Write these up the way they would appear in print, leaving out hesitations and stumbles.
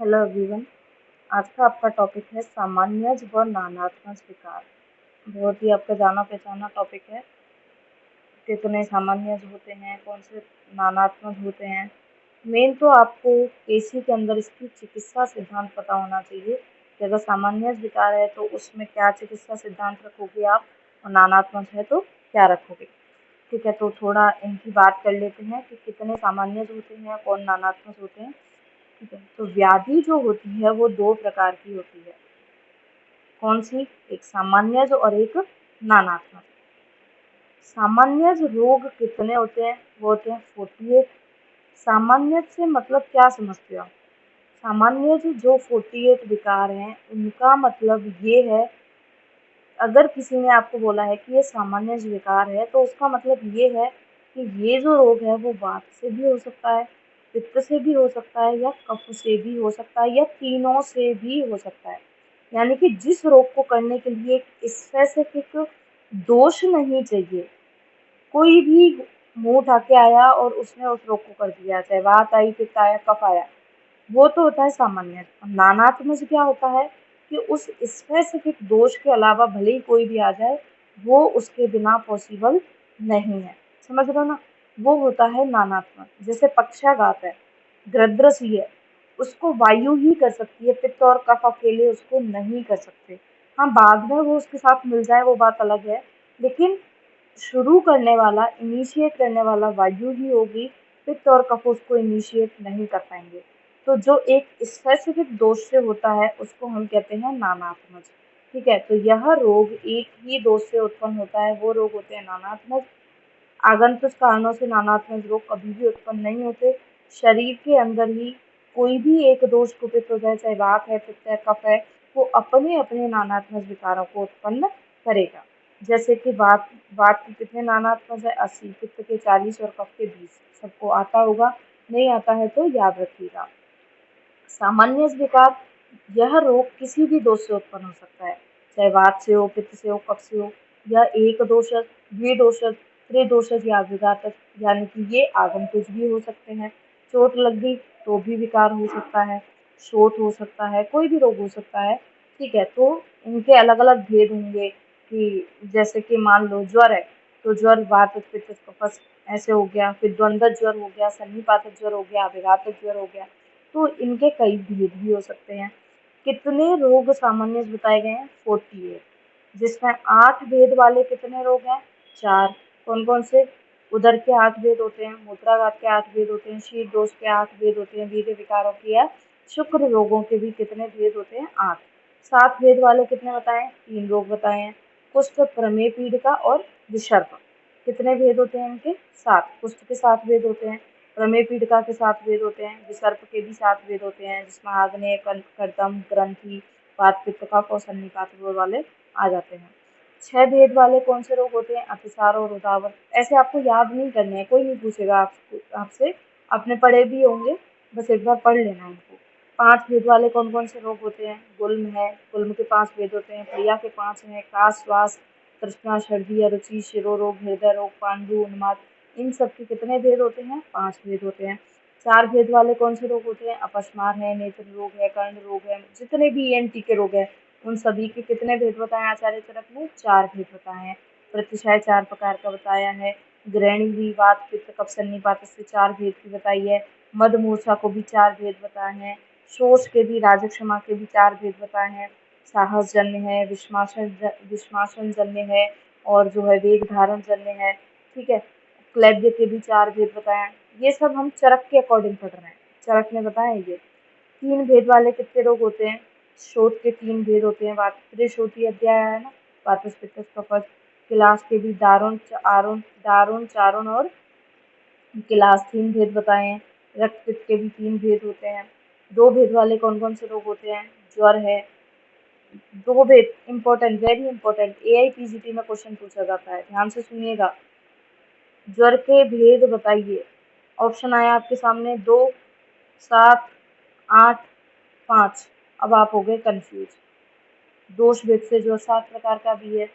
Hello everyone. आज का आपका टॉपिक है सामान्यज व नानात्मक विकार। बहुत ही आपका जाना पहचाना टॉपिक है। कितने सामान्यज होते हैं, कौन से नानात्मक होते हैं। मेन तो आपको केसी के अंदर इसकी चिकित्सा सिद्धांत पता होना चाहिए कि अगर सामान्यज विकार है तो उसमें क्या चिकित्सा सिद्धांत रखोगे आप, और नानात्मक है तो क्या रखोगे। ठीक है, तो थोड़ा इनकी बात कर लेते हैं कि कितने सामान्यज होते हैं, कौन नानात्मक होते हैं। ठीक है, तो व्याधि जो होती है वो दो प्रकार की होती है। कौन सी? एक सामान्यज और एक नानात्मक। सामान्यज रोग कितने होते हैं? वो होते हैं 48। सामान्यज से मतलब क्या समझते हो? सामान्यज जो 48 विकार हैं उनका मतलब ये है, अगर किसी ने आपको बोला है कि ये सामान्यज विकार है तो उसका मतलब ये है कि ये जो रोग है वो वात से भी हो सकता है, पित्त से भी हो सकता है, या कफ से भी हो सकता है, या तीनों से भी हो सकता है। यानी कि जिस रोग को करने के लिए एक स्पेसिफिक दोष नहीं चाहिए, कोई भी मुंह उठा के आया और उसने उस रोग को कर दिया, चाहे वात आई, पित्त आया, कफ आया, वो तो होता है सामान्य। नानात्मक से क्या होता है कि उस स्पेसिफिक दोष के अलावा भले ही कोई भी आ जाए, वो उसके बिना पॉसिबल नहीं है। समझ रहे हो ना? वो होता है नानात्मक। जैसे पक्षाघात है, गृध्रसी है, उसको वायु ही कर सकती है, पित्त और कफ अकेले उसको नहीं कर सकते। हाँ, बाद में वो उसके साथ मिल जाए वो बात अलग है, लेकिन शुरू करने वाला, इनिशिएट करने वाला वायु ही होगी। पित्त और कफ उसको इनिशिएट नहीं कर पाएंगे। तो जो एक स्पेसिफिक दोष से होता है उसको हम कहते हैं नानात्मक। ठीक है, तो यह रोग एक ही दोष से उत्पन्न होता है, वो रोग होते हैं नानात्मक। आगंतुक कारणों से नानात्मक रोग कभी भी उत्पन्न नहीं होते। शरीर के अंदर ही कोई भी एक दोष कुपित हो जाए, चाहे वात है, पित्त है, कफ है, वो अपने अपने नानात्मक विकारों को उत्पन्न करेगा। जैसे कि वात के कितने नानात्मक है? 80, पित्त के 40 और कफ के 20। सबको आता होगा, नहीं आता है तो याद रखिएगा। सामान्य विकार, यह रोग किसी भी दोष से उत्पन्न हो सकता है, चाहे वात से हो, पित्त से हो, कफ से हो, या एक दोषज, द्विदोषज, त्रिदोषज या विघातक, यानी कि ये आगंतुक भी हो सकते हैं। चोट लग गई तो भी विकार हो सकता है, शोथ हो सकता है, कोई भी रोग हो सकता है। ठीक है, तो इनके अलग अलग भेद होंगे कि जैसे कि मान लो ज्वर है, तो ज्वर वात पित्त कफ ऐसे हो गया, फिर द्वंद्व ज्वर हो गया, सन्निपातक ज्वर हो गया, विघातक ज्वर हो गया। तो इनके कई भेद भी हो सकते हैं। कितने रोग सामान्य बताए गए हैं? 48, जिसमें 8 भेद वाले कितने रोग हैं? 4। कौन कौन से? उदर के 8 भेद होते हैं, मूत्राघात के 8 भेद होते हैं, शीत दोष के 8 भेद होते हैं, वीर्य विकारों के या शुक्र रोगों के भी कितने भेद होते हैं? 8। 7 भेद वाले कितने बताए? 3 रोग बताए हैं, कुष्ठ, प्रमेय पीड़िका और विसर्प। कितने भेद होते हैं इनके? 7। कुष्ठ के 7 भेद होते हैं, प्रमेय पीड़िका के 7 भेद होते हैं, विसर्प के भी 7 भेद होते हैं, जिसमें आग्नेय, कर्दम, ग्रंथि, वात, पित्त, कफ और सन्निपात वाले आ जाते हैं। 6 भेद वाले कौन से रोग होते हैं? अतिसार और उदावत। ऐसे आपको याद नहीं करने हैं, कोई नहीं पूछेगा आपसे, आपने पढ़े भी होंगे, बस एक बार पढ़ लेना इनको। 5 भेद वाले कौन कौन से रोग होते हैं? गुल्म है, गुल्म के 5 भेद होते हैं, प्रिया के 5 हैं, काश, श्वास, तृष्णा, सर्दी, अरुचि, शिरोरोग, हृदय रोग, पांडु, उन्माद, इन सब के कितने भेद होते हैं? 5 भेद होते हैं। 4 भेद वाले कौन से रोग होते हैं? अपस्मार है, नेत्र रोग है, कर्ण रोग है, जितने भी ईएनटी के रोग हैं उन सभी के कितने भेद बताए आचार्य चरक ने? 4 भेद बताए हैं। प्रतिशय 4 प्रकार का बताया है। ग्रहणी, वात, पित्त, कफ, सन्निपात से 4 भेद की बताई है। मद मूर्छा को भी 4 भेद बताए हैं। शोष के भी, राजक्षमा के भी 4 भेद बताए हैं। साहस जन्य है, विश्वासन जन्य है, और जो है वेग धारण जन्य है। ठीक है, क्लैब्य के भी 4 भेद बताए हैं। ये सब हम चरक के अकॉर्डिंग पढ़ रहे हैं, चरक ने बताया ये। 3 भेद वाले कितने रोग होते हैं? शोथ के 3 भेद होते हैं, त्रिशोथी अध्याय है ना, वातस पित्तस कफस। किलास के भी दारुण, आरुण, दारुण, चारुण और किलास 3 भेद बताए हैं। रक्त पित्त के भी 3 भेद होते हैं। 2 भेद वाले कौन कौन से रोग होते हैं? ज्वर है। 2 भेद इंपॉर्टेंट, वेरी इंपॉर्टेंट, एआईपीजीटी में क्वेश्चन पूछा जाता है, ध्यान से सुनिएगा। ज्वर के भेद बताइए। ऑप्शन आया आपके सामने 2, 7, 8, 5। अब आप हो गए कंफ्यूज। दोष भेद से ज्वर 7 प्रकार का भी है,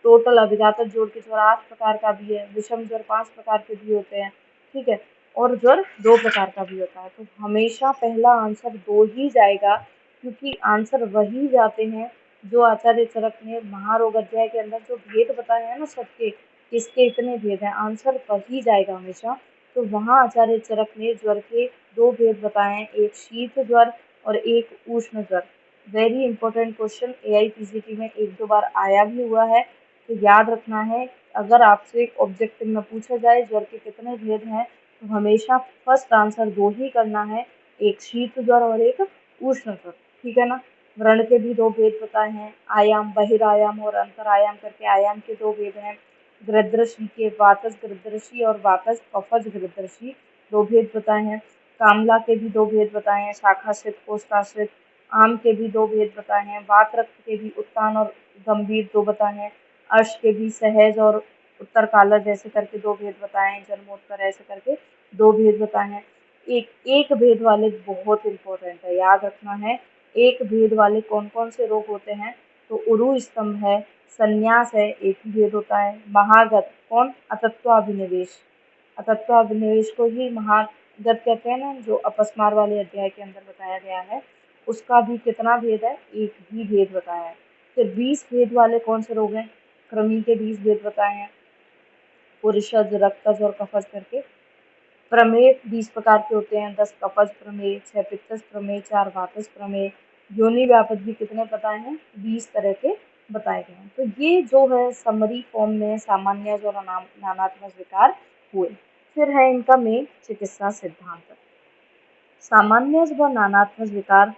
टोटल अभिघातक जोड़ के ज्वर 8 प्रकार का भी है, विषम ज्वर 5 प्रकार के भी होते हैं। ठीक है, और ज्वर 2 प्रकार का भी होता है। तो हमेशा पहला आंसर 2 ही जाएगा, क्योंकि आंसर वही जाते हैं जो आचार्य चरक ने महारोग अध्याय के अंदर जो भेद बताए हैं ना सबके, किसके इतने भेद हैं, आंसर वही जाएगा हमेशा। तो वहाँ आचार्य चरक ने ज्वर के 2 भेद बताए हैं, एक शीत ज्वर और एक उष्ण ज्वर। वेरी इंपॉर्टेंट क्वेश्चन, AIPCT में 1-2 बार आया भी हुआ है, तो याद रखना है। अगर आपसे ऑब्जेक्टिव में पूछा जाए ज्वर के कितने भेद हैं, तो हमेशा फर्स्ट आंसर 2 ही करना है, एक शीत ज्वर और एक उष्ण ज्वर, ठीक है ना। व्रण के भी 2 भेद बताए हैं, आयाम, बहिरायाम और अंतरायाम करके आयाम के 2 भेद हैं। गृध्रशी के वातज गृध्रशी और वातज कफज गृध्रशी 2 भेद बताए हैं। कामला के भी 2 भेद बताए हैं, शाखाश्रित कोष्ठाश्रित। आम के भी 2 भेद बताए हैं। वात रक्त के भी उत्तान और गंभीर 2 बताए हैं। अर्श के भी सहज और उत्तर कालर जैसे करके 2 भेद बताए हैं। जन्मोत्तर ऐसे करके 2 भेद बताए हैं। एक भेद वाले बहुत इंपॉर्टेंट है, याद रखना है। एक भेद वाले कौन कौन से रोग होते हैं, तो उरु स्तंभ है, संन्यास है, एक ही भेद होता है। महागत कौन, अतत्वाभिनिवेश, अतत्वाभिनिवेश को ही महागत कहते हैं ना, जो अपस्मार वाले अध्याय के अंदर बताया गया है, उसका भी कितना भेद है, एक ही भेद बताया है। फिर 20 भेद वाले कौन से रोग हैं, कृमि के 20 भेद बताए हैं, पुरुषज, रक्तज और कफज करके। प्रमेय 20 प्रकार के होते हैं, 10 कफज प्रमेय, 6 पित्तज प्रमेय, 4 वातज प्रमेय। योनि व्यापक भी कितने बताए हैं, 20 तरह के बताए गए हैं। तो ये जो है समरी फॉर्म में सामान्य और नानात्मक विकार हुए। फिर है इनका मेन चिकित्सा सिद्धांत। सामान्य व नानात्मक विकार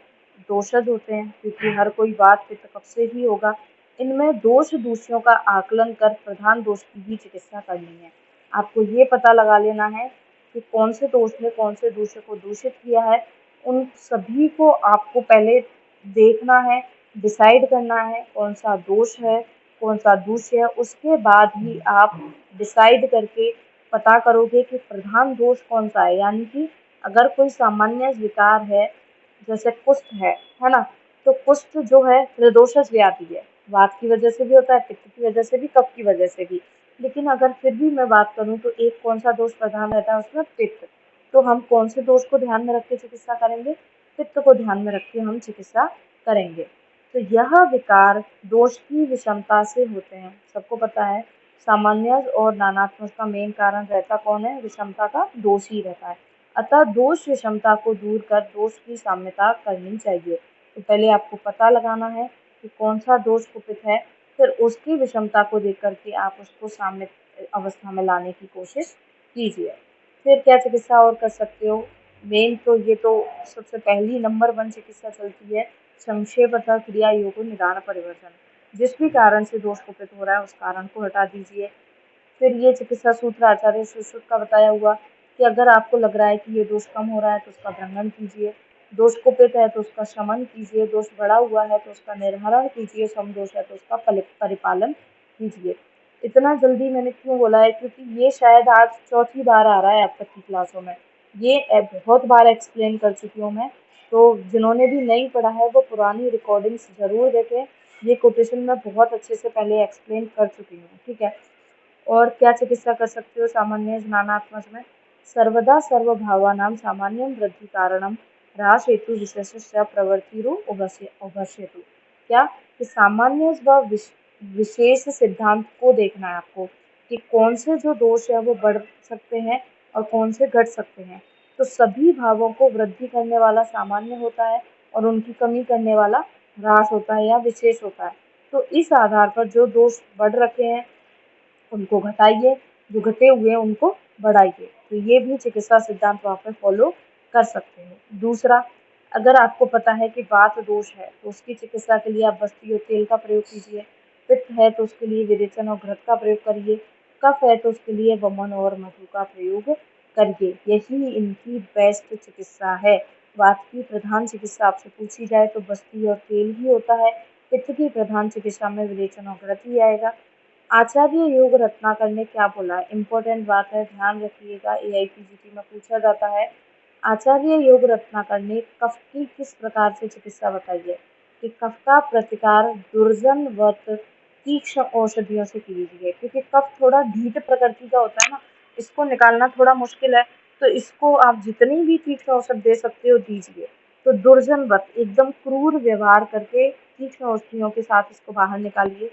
दोषज होते हैं, क्योंकि हर कोई वात पित्त कफ से ही होगा। इनमें दोष दूषियों का आकलन कर प्रधान दोष की भी चिकित्सा करनी है। आपको ये पता लगा लेना है कि कौन से दोष ने कौन से दूषक को दूषित किया है, उन सभी को आपको पहले देखना है, डिसाइड करना है कौन सा दोष है, कौन सा दूष्य है। उसके बाद ही आप डिसाइड करके पता करोगे कि प्रधान दोष कौन सा है। यानी कि अगर कोई सामान्य विकार है, जैसे कुष्ठ है ना, तो कुष्ठ जो है त्रिदोषज व्याधि है, वात की वजह से भी होता है, पित्त की वजह से भी, कफ की वजह से भी। लेकिन अगर फिर भी मैं बात करूं तो एक कौन सा दोष प्रधान रहता है उसमें, पित्त। तो हम कौन से दोष को ध्यान में रख के चिकित्सा करेंगे, पित्त को ध्यान में रख के हम चिकित्सा करेंगे। तो यह विकार दोष की विषमता से होते हैं, सबको पता है। सामान्य और नानात्मक का मेन कारण रहता कौन है, विषमता का दोष ही रहता है। अतः दोष विषमता को दूर कर दोष की साम्यता करनी चाहिए। तो पहले आपको पता लगाना है कि कौन सा दोष कुपित है, फिर उसकी विषमता को देख करके आप उसको साम्य अवस्था में लाने की कोशिश कीजिए। फिर क्या चिकित्सा और कर सकते हो, मेन तो ये तो सबसे पहली नंबर 1 चिकित्सा चलती है संक्षेपतः क्रिया योग निदान परिवर्तन। जिस भी कारण से दोष कुपित हो रहा है उस कारण को हटा दीजिए। फिर ये चिकित्सा सूत्र आचार्य सुश्रुत का बताया हुआ कि अगर आपको लग रहा है कि ये दोष कम हो रहा है तो उसका भ्रमण कीजिए, दोष कुपित है तो उसका शमन कीजिए, दोष बढ़ा हुआ है तो उसका निर्हरण कीजिए, समदोष है तो उसका परिपालन कीजिए। इतना जल्दी मैंने क्यों बोला है, क्योंकि ये शायद आज चौथी बार आ रहा है आप तक की क्लासों में। ये बहुत बार एक्सप्लेन कर चुकी हूँ मैं, तो जिन्होंने भी नहीं पढ़ा है वो पुरानी रिकॉर्डिंग्स जरूर देखें। ये कोटेशन मैं बहुत अच्छे से पहले एक्सप्लेन कर चुकी हूँ, ठीक है। और क्या चिकित्सा कर सकते हो सामान्य नानात्मक में, सर्वदा सर्वभावानां सामान्यं वृद्धि कारणम ह्रास हेतु विशेषस्य प्रवृत्तिरो उभस्यतु। क्या, कि सामान्य व विशेष सिद्धांत को देखना है आपको कि कौन से जो दोष है वो बढ़ सकते हैं और कौन से घट सकते हैं। तो सभी भावों को वृद्धि करने वाला सामान्य होता है और उनकी कमी करने वाला ह्रास होता है या विशेष होता है। तो इस आधार पर जो दोष बढ़ रखे हैं उनको घटाइए, जो घटे हुए हैं उनको बढ़ाइए। तो ये भी चिकित्सा सिद्धांत वहाँ पर फॉलो कर सकते हो। दूसरा, अगर आपको पता है कि वात दोष है तो उसकी चिकित्सा के लिए आप बस्ती और तेल का प्रयोग कीजिए। पित्त है तो उसके लिए विरेचन और घृत का प्रयोग करिए। कफ है तो उसके लिए वमन और मधु का प्रयोग करिए। यही इनकी बेस्ट चिकित्सा है। वात की प्रधान चिकित्सा आपसे पूछी जाए तो बस्ती और तेल ही होता है। पित्त की प्रधान चिकित्सा में विरेचन और घृत ही आएगा। आचार्य योग रत्नाकर ने क्या बोला है, इम्पोर्टेंट बात है, ध्यान रखिएगा, AIPCT में पूछा जाता है। आचार्य योग रत्नाकर ने कफ की किस प्रकार से चिकित्सा बताई है कि कफ का प्रतिकार दुर्जनवत तीक्ष्ण औषधियों से कीजिए। क्योंकि कफ थोड़ा ढीठ प्रकृति का होता है ना, इसको निकालना थोड़ा मुश्किल है, तो इसको आप जितनी भी तीक्ष्ण औषध दे सकते हो दीजिए। तो दुर्जनवत एकदम क्रूर व्यवहार करके तीक्ष्ण औषधियों के साथ इसको बाहर निकालिए।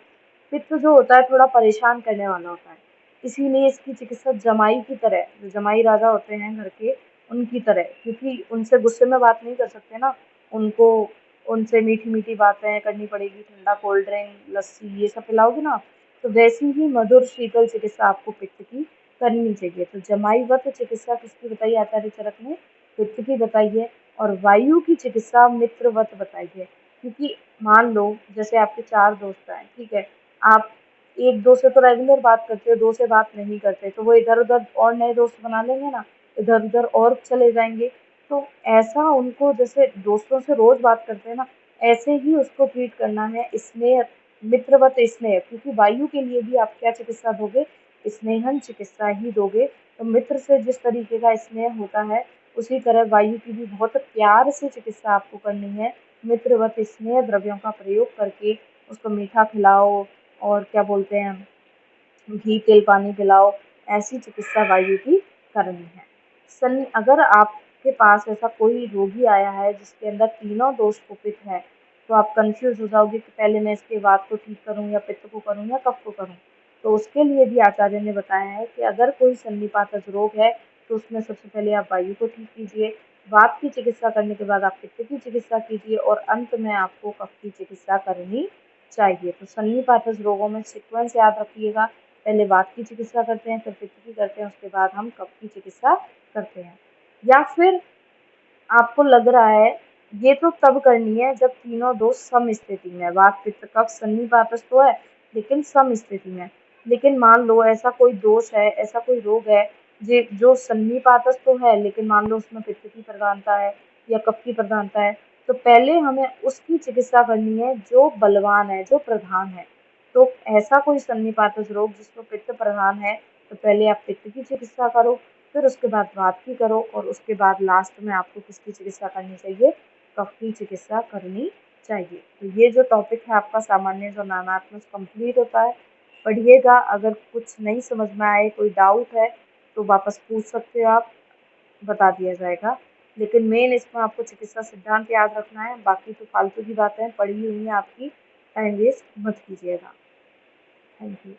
पित्त जो होता है थोड़ा परेशान करने वाला होता है, इसीलिए इसकी चिकित्सा जमाई की तरह, जो जमाई राजा होते हैं घर के, उनकी तरह, क्योंकि उनसे गुस्से में बात नहीं कर सकते ना, उनको उनसे मीठी मीठी बातें करनी पड़ेगी, ठंडा कोल्ड ड्रिंक, लस्सी ये सब पिलाओगे ना, तो वैसी ही मधुर शीतल चिकित्सा आपको पित्त की करनी चाहिए। तो जमाईवत चिकित्सा किसकी बताई आचार्य चरक ने? पित्त की बताई है। और वायु की चिकित्सा मित्रवत बताई है, क्योंकि मान लो जैसे आपके 4 दोस्त हैं, ठीक है, आप 1-2 से तो रेगुलर बात करते हो, 2 से बात नहीं करते, तो वो इधर-उधर और नए दोस्त बना लेंगे ना, इधर-उधर और चले जाएँगे। तो ऐसा उनको जैसे दोस्तों से रोज़ बात करते हैं ना, ऐसे ही उसको ट्रीट करना है, स्नेह, मित्रवत स्नेह, क्योंकि वायु के लिए भी आप क्या चिकित्सा दोगे? स्नेहन चिकित्सा ही दोगे। तो मित्र से जिस तरीके का स्नेह होता है, उसी तरह वायु की भी बहुत प्यार से चिकित्सा आपको करनी है। मित्रवत स्नेह द्रव्यों का प्रयोग करके उसको मीठा खिलाओ और क्या बोलते हैं, घी तेल पानी पिलाओ, ऐसी चिकित्सा वायु की करनी है। अगर आपके पास ऐसा कोई रोगी आया है जिसके अंदर तीनों दोष कुपित है, तो आप कंफ्यूज हो जाओगे कि पहले मैं इसके वात को ठीक करूं या पित्त को करूं या कफ को करूं। तो उसके लिए भी आचार्य ने बताया है कि अगर कोई सन्निपातज रोग है तो उसमें सबसे पहले आप वायु को ठीक कीजिए, वात की चिकित्सा करने के बाद आप पित्त की चिकित्सा कीजिए और अंत में आपको कफ की चिकित्सा करनी चाहिए। तो सन्निपातज रोगों में सीक्वेंस याद रखिएगा, पहले वात की चिकित्सा करते हैं, फिर पित्त की करते हैं, उसके बाद हम कफ की चिकित्सा करते हैं। या फिर आपको लग रहा है ये तो तब करनी है जब तीनों दोष सम स्थिति में, वात पित्त कफ सन्निपातज तो है लेकिन सम स्थिति में। लेकिन मान लो ऐसा कोई दोष है, ऐसा कोई रोग है जो सन्निपातज तो है लेकिन मान लो उसमें पित्त की प्रधानता है या कफ की प्रधानता है, तो पहले हमें उसकी चिकित्सा करनी है जो बलवान है, जो प्रधान है। तो ऐसा कोई सन्निपातज रोग जिसमें पित्त प्रधान है, तो पहले आप पित्त की चिकित्सा करो, फिर उसके बाद वात की करो और उसके बाद लास्ट में आपको किसकी चिकित्सा करनी चाहिए? कफ की चिकित्सा करनी चाहिए। तो ये जो टॉपिक है आपका सामान्य जो नानात्मक कंप्लीट होता है, पढ़िएगा। अगर कुछ नहीं समझ में आए, कोई डाउट है तो वापस पूछ सकते हो आप, बता दिया जाएगा। लेकिन मेन इसमें आपको चिकित्सा सिद्धांत याद रखना है, बाकी तो फालतू की बातें पढ़ी हुई हैं आपकी, टाइम वेस्ट मत कीजिएगा। Thank you.